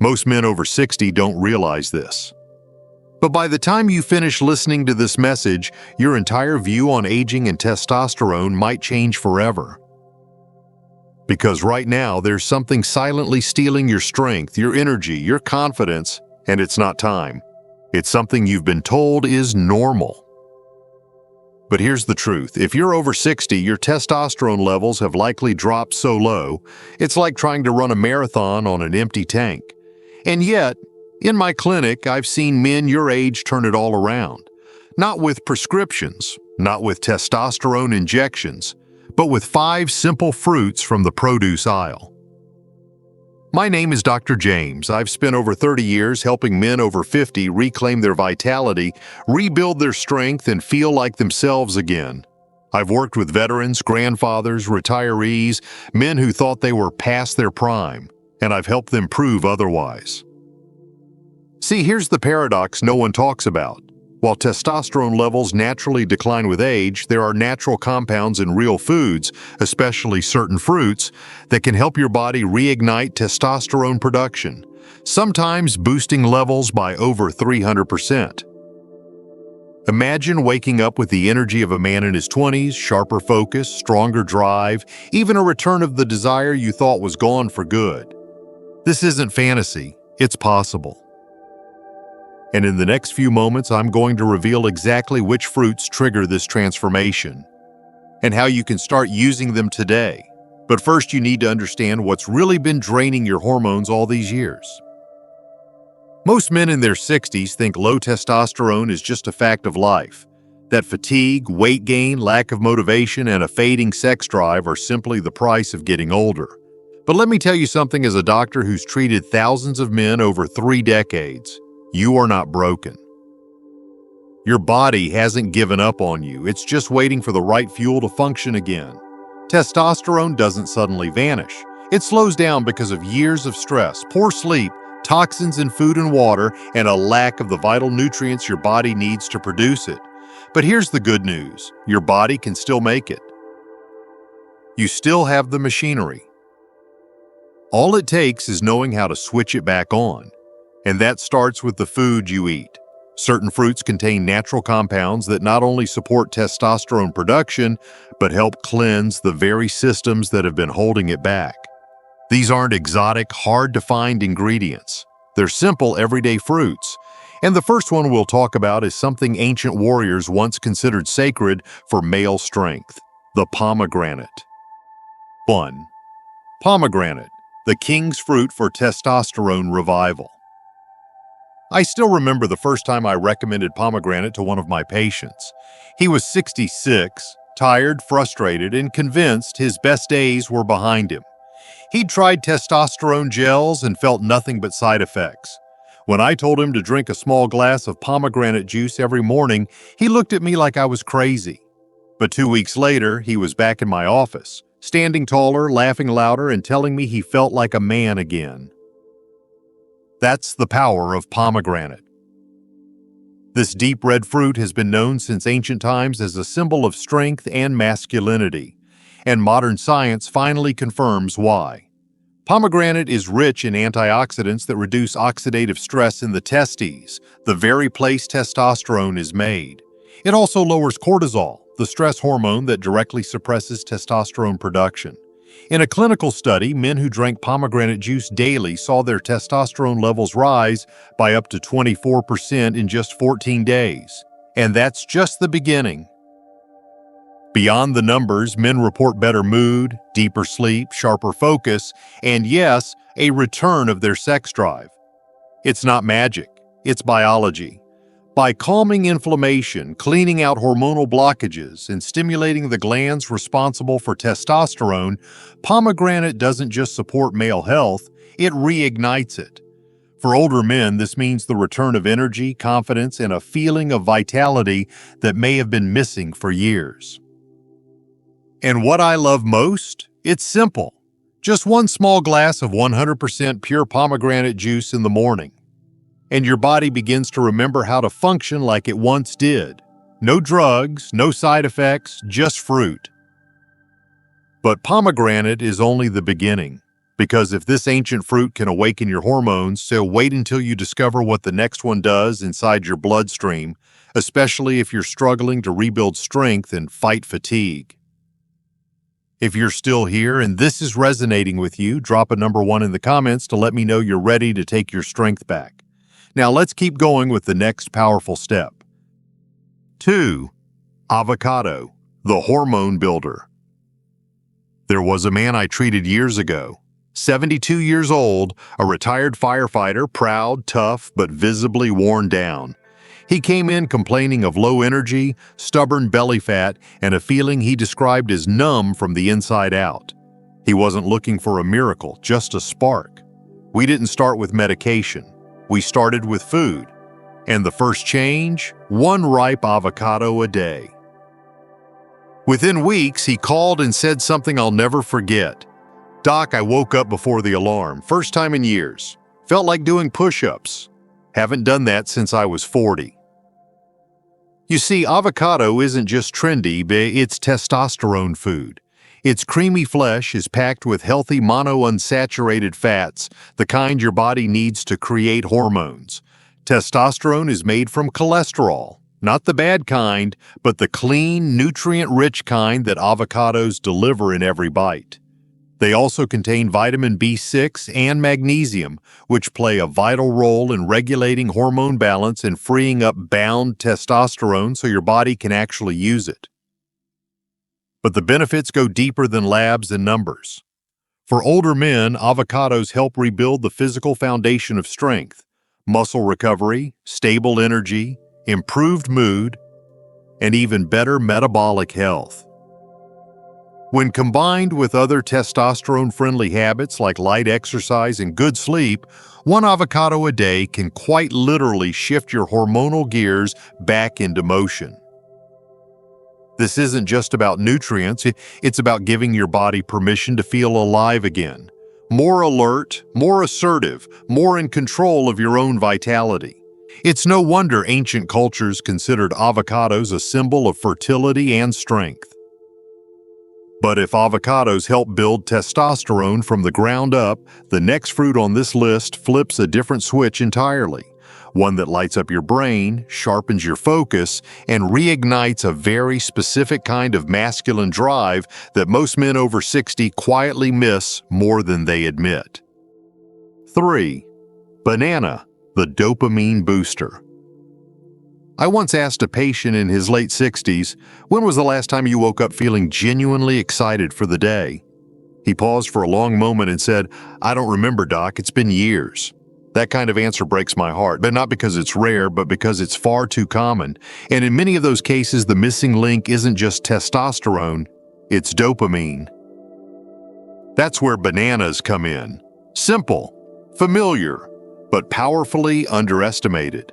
Most men over 60 don't realize this. But by the time you finish listening to this message, your entire view on aging and testosterone might change forever. Because right now, there's something silently stealing your strength, your energy, your confidence, and it's not time. It's something you've been told is normal. But here's the truth. If you're over 60, your testosterone levels have likely dropped so low, it's like trying to run a marathon on an empty tank. And yet, in my clinic, I've seen men your age turn it all around. Not with prescriptions, not with testosterone injections, but with 5 simple fruits from the produce aisle. My name is Dr. James. I've spent over 30 years helping men over 50 reclaim their vitality, rebuild their strength, and feel like themselves again. I've worked with veterans, grandfathers, retirees, men who thought they were past their prime, and I've helped them prove otherwise. See, here's the paradox no one talks about. While testosterone levels naturally decline with age, there are natural compounds in real foods, especially certain fruits, that can help your body reignite testosterone production, sometimes boosting levels by over 300%. Imagine waking up with the energy of a man in his 20s, sharper focus, stronger drive, even a return of the desire you thought was gone for good. This isn't fantasy, it's possible. And in the next few moments, I'm going to reveal exactly which fruits trigger this transformation and how you can start using them today. But first, you need to understand what's really been draining your hormones all these years. Most men in their 60s think low testosterone is just a fact of life, that fatigue, weight gain, lack of motivation, and a fading sex drive are simply the price of getting older. But let me tell you something as a doctor who's treated thousands of men over 3 decades. You are not broken. Your body hasn't given up on you. It's just waiting for the right fuel to function again. Testosterone doesn't suddenly vanish. It slows down because of years of stress, poor sleep, toxins in food and water, and a lack of the vital nutrients your body needs to produce it. But here's the good news. Your body can still make it. You still have the machinery. All it takes is knowing how to switch it back on. And that starts with the food you eat. Certain fruits contain natural compounds that not only support testosterone production, but help cleanse the very systems that have been holding it back. These aren't exotic, hard-to-find ingredients. They're simple, everyday fruits. And the first one we'll talk about is something ancient warriors once considered sacred for male strength: the pomegranate. 1. Pomegranate, the king's fruit for testosterone revival. I still remember the first time I recommended pomegranate to one of my patients. He was 66, tired, frustrated, and convinced his best days were behind him. He'd tried testosterone gels and felt nothing but side effects. When I told him to drink a small glass of pomegranate juice every morning, he looked at me like I was crazy. But 2 weeks later, he was back in my office, standing taller, laughing louder, and telling me he felt like a man again. That's the power of pomegranate. This deep red fruit has been known since ancient times as a symbol of strength and masculinity, and modern science finally confirms why. Pomegranate is rich in antioxidants that reduce oxidative stress in the testes, the very place testosterone is made. It also lowers cortisol, the stress hormone that directly suppresses testosterone production. In a clinical study, men who drank pomegranate juice daily saw their testosterone levels rise by up to 24% in just 14 days. And that's just the beginning. Beyond the numbers, men report better mood, deeper sleep, sharper focus, and yes, a return of their sex drive. It's not magic, it's biology. By calming inflammation, cleaning out hormonal blockages, and stimulating the glands responsible for testosterone, pomegranate doesn't just support male health, it reignites it. For older men, this means the return of energy, confidence, and a feeling of vitality that may have been missing for years. And what I love most? It's simple. Just one small glass of 100% pure pomegranate juice in the morning. And your body begins to remember how to function like it once did. No drugs, no side effects, just fruit. But pomegranate is only the beginning, Because if this ancient fruit can awaken your hormones, so wait until you discover what the next one does inside your bloodstream, especially if you're struggling to rebuild strength and fight fatigue. If you're still here and this is resonating with you, drop a number 1 in the comments to let me know you're ready to take your strength back. Now let's keep going with the next powerful step. 2. Avocado, the hormone builder. There was a man I treated years ago. 72 years old, a retired firefighter, proud, tough, but visibly worn down. He came in complaining of low energy, stubborn belly fat, and a feeling he described as numb from the inside out. He wasn't looking for a miracle, just a spark. We didn't start with medication. We started with food. And the first change? 1 ripe avocado a day. Within weeks, he called and said something I'll never forget. "Doc, I woke up before the alarm. First time in years. Felt like doing push-ups. Haven't done that since I was 40. You see, avocado isn't just trendy, it's testosterone food. Its creamy flesh is packed with healthy monounsaturated fats, the kind your body needs to create hormones. Testosterone is made from cholesterol, not the bad kind, but the clean, nutrient-rich kind that avocados deliver in every bite. They also contain vitamin B6 and magnesium, which play a vital role in regulating hormone balance and freeing up bound testosterone so your body can actually use it. But the benefits go deeper than labs and numbers. For older men, avocados help rebuild the physical foundation of strength, muscle recovery, stable energy, improved mood, and even better metabolic health. When combined with other testosterone-friendly habits like light exercise and good sleep, 1 avocado a day can quite literally shift your hormonal gears back into motion. This isn't just about nutrients, it's about giving your body permission to feel alive again. More alert, more assertive, more in control of your own vitality. It's no wonder ancient cultures considered avocados a symbol of fertility and strength. But if avocados help build testosterone from the ground up, the next fruit on this list flips a different switch entirely. One that lights up your brain, sharpens your focus, and reignites a very specific kind of masculine drive that most men over 60 quietly miss more than they admit. 3. Banana, the dopamine booster. I once asked a patient in his late 60s, "When was the last time you woke up feeling genuinely excited for the day?" He paused for a long moment and said, "I don't remember, Doc. It's been years." That kind of answer breaks my heart, but not because it's rare, but because it's far too common. And in many of those cases, the missing link isn't just testosterone, it's dopamine. That's where bananas come in. Simple, familiar, but powerfully underestimated.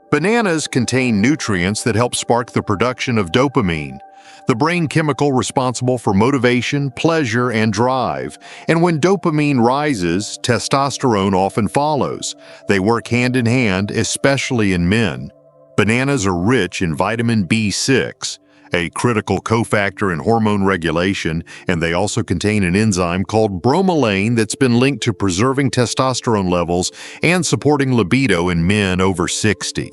Bananas contain nutrients that help spark the production of dopamine, the brain chemical responsible for motivation, pleasure, and drive. And when dopamine rises, testosterone often follows. They work hand in hand, especially in men. Bananas are rich in vitamin B6, a critical cofactor in hormone regulation, and they also contain an enzyme called bromelain that's been linked to preserving testosterone levels and supporting libido in men over 60.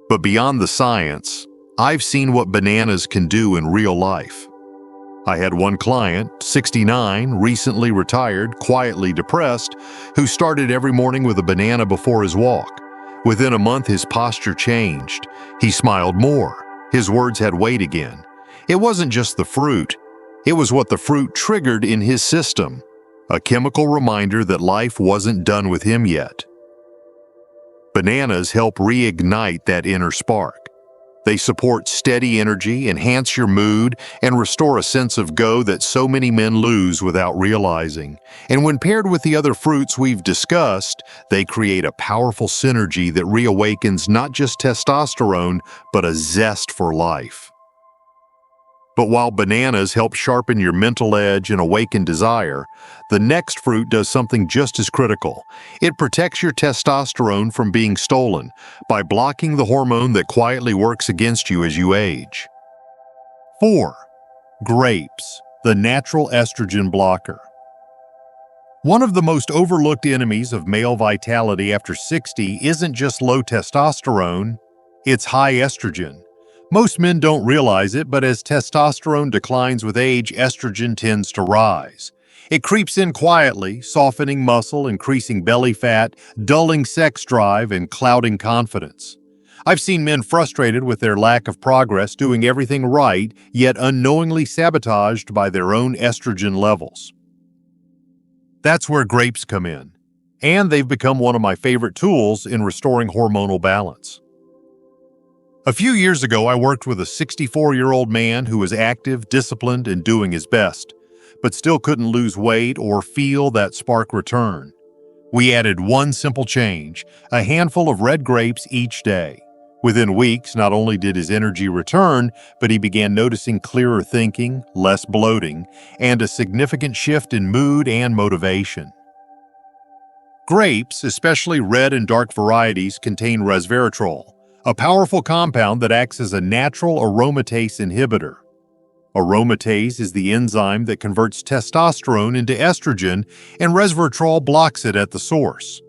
But beyond the science, I've seen what bananas can do in real life. I had one client, 69, recently retired, quietly depressed, who started every morning with a banana before his walk. Within a month, his posture changed. He smiled more. His words had weight again. It wasn't just the fruit. It was what the fruit triggered in his system, a chemical reminder that life wasn't done with him yet. Bananas help reignite that inner spark. They support steady energy, enhance your mood, and restore a sense of go that so many men lose without realizing. And when paired with the other fruits we've discussed, they create a powerful synergy that reawakens not just testosterone, but a zest for life. But while bananas help sharpen your mental edge and awaken desire, the next fruit does something just as critical. It protects your testosterone from being stolen by blocking the hormone that quietly works against you as you age. 4. Grapes, the natural estrogen blocker. One of the most overlooked enemies of male vitality after 60 isn't just low testosterone, it's high estrogen. Most men don't realize it, but as testosterone declines with age, estrogen tends to rise. It creeps in quietly, softening muscle, increasing belly fat, dulling sex drive, and clouding confidence. I've seen men frustrated with their lack of progress, doing everything right, yet unknowingly sabotaged by their own estrogen levels. That's where grapes come in, and they've become one of my favorite tools in restoring hormonal balance. A few years ago, I worked with a 64-year-old man who was active, disciplined, and doing his best, but still couldn't lose weight or feel that spark return. We added one simple change, a handful of red grapes each day. Within weeks, not only did his energy return, but he began noticing clearer thinking, less bloating, and a significant shift in mood and motivation. Grapes, especially red and dark varieties, contain resveratrol, a powerful compound that acts as a natural aromatase inhibitor. Aromatase is the enzyme that converts testosterone into estrogen, and resveratrol blocks it at the source.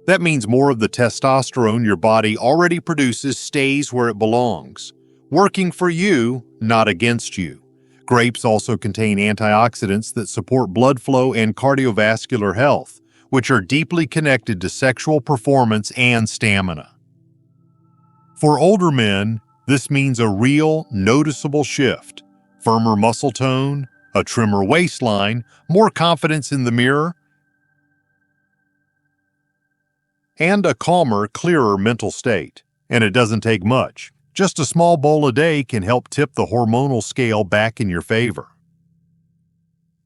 That means more of the testosterone your body already produces stays where it belongs, working for you, not against you. Grapes also contain antioxidants that support blood flow and cardiovascular health, which are deeply connected to sexual performance and stamina. For older men, this means a real, noticeable shift. Firmer muscle tone, a trimmer waistline, more confidence in the mirror, and a calmer, clearer mental state. And it doesn't take much. Just a small bowl a day can help tip the hormonal scale back in your favor.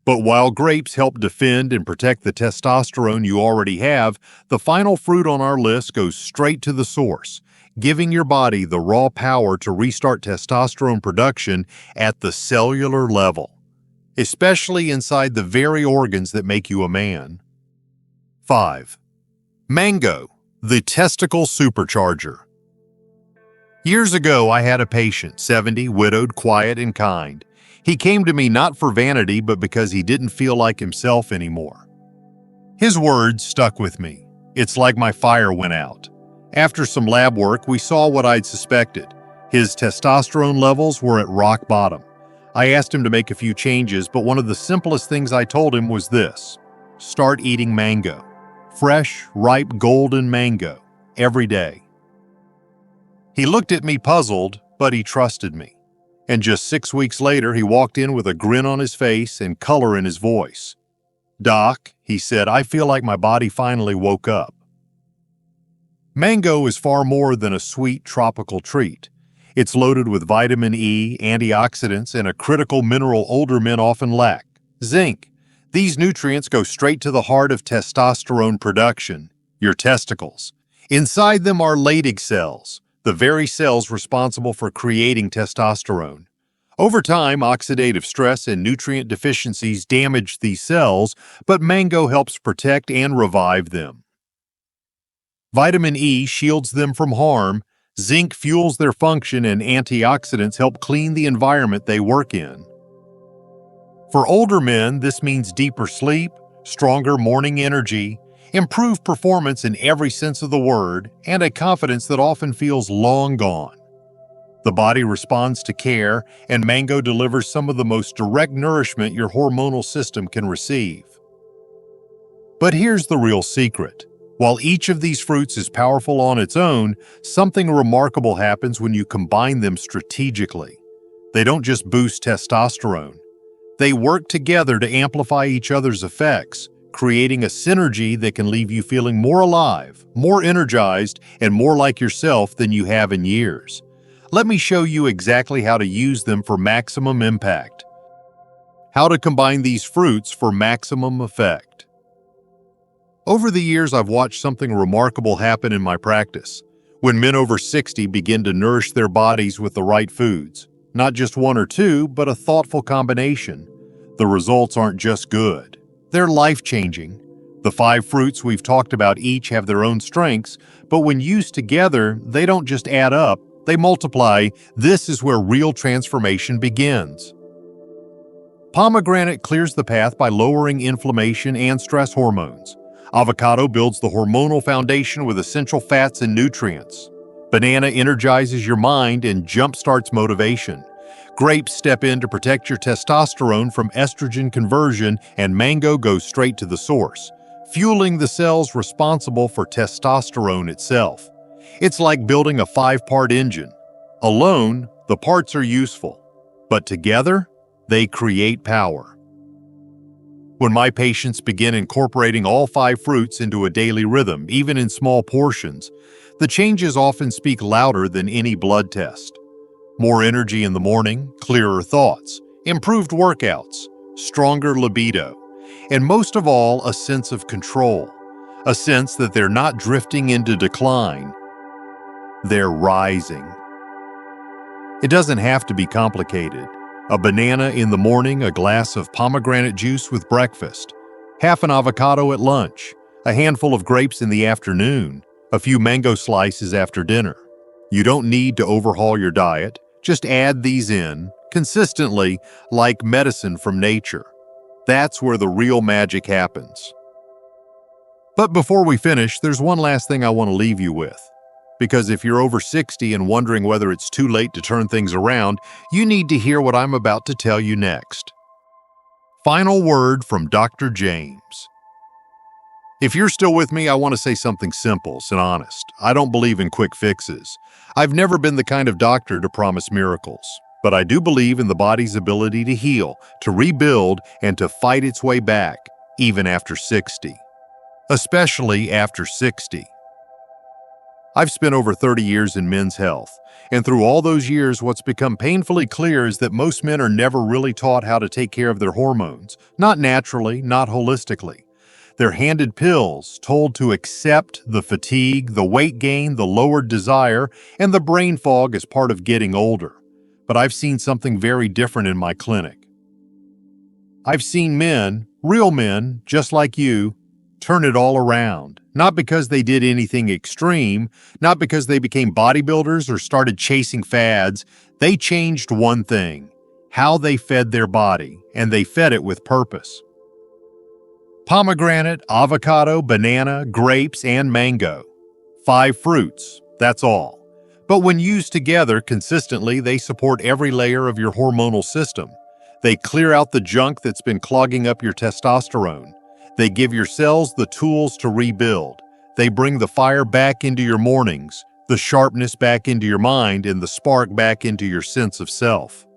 But while grapes help defend and protect the testosterone you already have, the final fruit on our list goes straight to the source, giving your body the raw power to restart testosterone production at the cellular level, especially inside the very organs that make you a man. 5. Mango, the testicle supercharger. Years ago, I had a patient, 70, widowed, quiet, and kind. He came to me not for vanity, but because he didn't feel like himself anymore. His words stuck with me. It's like my fire went out. After some lab work, we saw what I'd suspected. His testosterone levels were at rock bottom. I asked him to make a few changes, but one of the simplest things I told him was this: start eating mango. Fresh, ripe, golden mango, every day. He looked at me puzzled, but he trusted me. And just 6 weeks later, he walked in with a grin on his face and color in his voice. "Doc," he said, "I feel like my body finally woke up." Mango is far more than a sweet tropical treat. It's loaded with vitamin E, antioxidants, and a critical mineral older men often lack: zinc. These nutrients go straight to the heart of testosterone production, your testicles. Inside them are Leydig cells, the very cells responsible for creating testosterone. Over time, oxidative stress and nutrient deficiencies damage these cells, but mango helps protect and revive them. Vitamin E shields them from harm, zinc fuels their function, and antioxidants help clean the environment they work in. For older men, this means deeper sleep, stronger morning energy, improved performance in every sense of the word, and a confidence that often feels long gone. The body responds to care, and mango delivers some of the most direct nourishment your hormonal system can receive. But here's the real secret. While each of these fruits is powerful on its own, something remarkable happens when you combine them strategically. They don't just boost testosterone. They work together to amplify each other's effects, creating a synergy that can leave you feeling more alive, more energized, and more like yourself than you have in years. Let me show you exactly how to use them for maximum impact. How to combine these fruits for maximum effect. Over the years, I've watched something remarkable happen in my practice. When men over 60 begin to nourish their bodies with the right foods, not just one or two, but a thoughtful combination, the results aren't just good. They're life-changing. The 5 fruits we've talked about each have their own strengths, but when used together, they don't just add up, they multiply. This is where real transformation begins. Pomegranate clears the path by lowering inflammation and stress hormones. Avocado builds the hormonal foundation with essential fats and nutrients. Banana energizes your mind and jumpstarts motivation. Grapes step in to protect your testosterone from estrogen conversion, and mango goes straight to the source, fueling the cells responsible for testosterone itself. It's like building a 5-part engine. Alone, the parts are useful, but together, they create power. When my patients begin incorporating all 5 fruits into a daily rhythm, even in small portions, the changes often speak louder than any blood test. More energy in the morning, clearer thoughts, improved workouts, stronger libido, and most of all, a sense of control, a sense that they're not drifting into decline, they're rising. It doesn't have to be complicated. A banana in the morning, a glass of pomegranate juice with breakfast, half an avocado at lunch, a handful of grapes in the afternoon, a few mango slices after dinner. You don't need to overhaul your diet. Just add these in, consistently, like medicine from nature. That's where the real magic happens. But before we finish, there's one last thing I want to leave you with. Because if you're over 60 and wondering whether it's too late to turn things around, you need to hear what I'm about to tell you next. Final word from Dr. James. If you're still with me, I want to say something simple and honest. I don't believe in quick fixes. I've never been the kind of doctor to promise miracles. But I do believe in the body's ability to heal, to rebuild, and to fight its way back, even after 60. Especially after 60. I've spent over 30 years in men's health, and through all those years, what's become painfully clear is that most men are never really taught how to take care of their hormones, not naturally, not holistically. They're handed pills, told to accept the fatigue, the weight gain, the lowered desire, and the brain fog as part of getting older. But I've seen something very different in my clinic. I've seen men, real men, just like you, turn it all around. Not because they did anything extreme, not because they became bodybuilders or started chasing fads. They changed one thing: how they fed their body, and they fed it with purpose. Pomegranate, avocado, banana, grapes, and mango. 5 fruits, that's all. But when used together consistently, they support every layer of your hormonal system. They clear out the junk that's been clogging up your testosterone. They give your cells the tools to rebuild. They bring the fire back into your mornings, the sharpness back into your mind, and the spark back into your sense of self.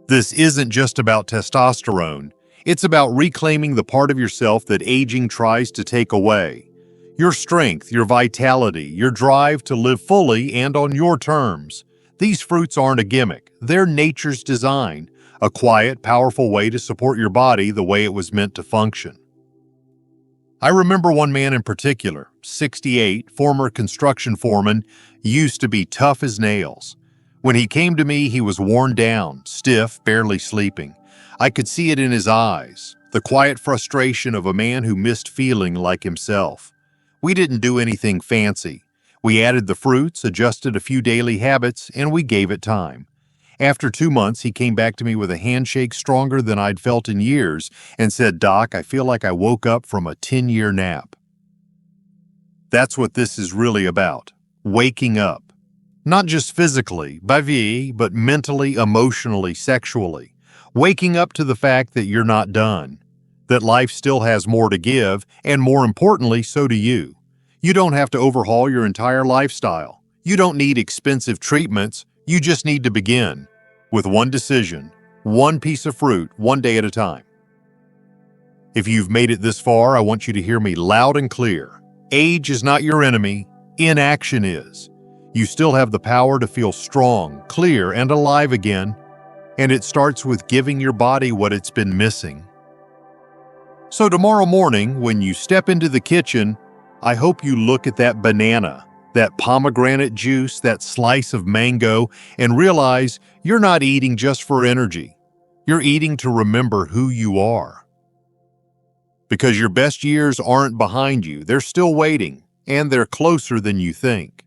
This isn't just about testosterone. It's about reclaiming the part of yourself that aging tries to take away. Your strength, your vitality, your drive to live fully and on your terms. These fruits aren't a gimmick. They're nature's design. A quiet, powerful way to support your body the way it was meant to function. I remember one man in particular, 68, former construction foreman, used to be tough as nails. When he came to me, he was worn down, stiff, barely sleeping. I could see it in his eyes, the quiet frustration of a man who missed feeling like himself. We didn't do anything fancy. We added the fruits, adjusted a few daily habits, and we gave it time. After 2 months, he came back to me with a handshake stronger than I'd felt in years and said, "Doc, I feel like I woke up from a 10-year nap." That's what this is really about, waking up. Not just physically, but mentally, emotionally, sexually. Waking up to the fact that you're not done, that life still has more to give, and more importantly, so do you. You don't have to overhaul your entire lifestyle. You don't need expensive treatments. You just need to begin with one decision, one piece of fruit, one day at a time. If you've made it this far, I want you to hear me loud and clear. Age is not your enemy. Inaction is. You still have the power to feel strong, clear, and alive again. And it starts with giving your body what it's been missing. So tomorrow morning, when you step into the kitchen, I hope you look at that banana, that pomegranate juice, that slice of mango, and realize you're not eating just for energy. You're eating to remember who you are. Because your best years aren't behind you. They're still waiting, and they're closer than you think.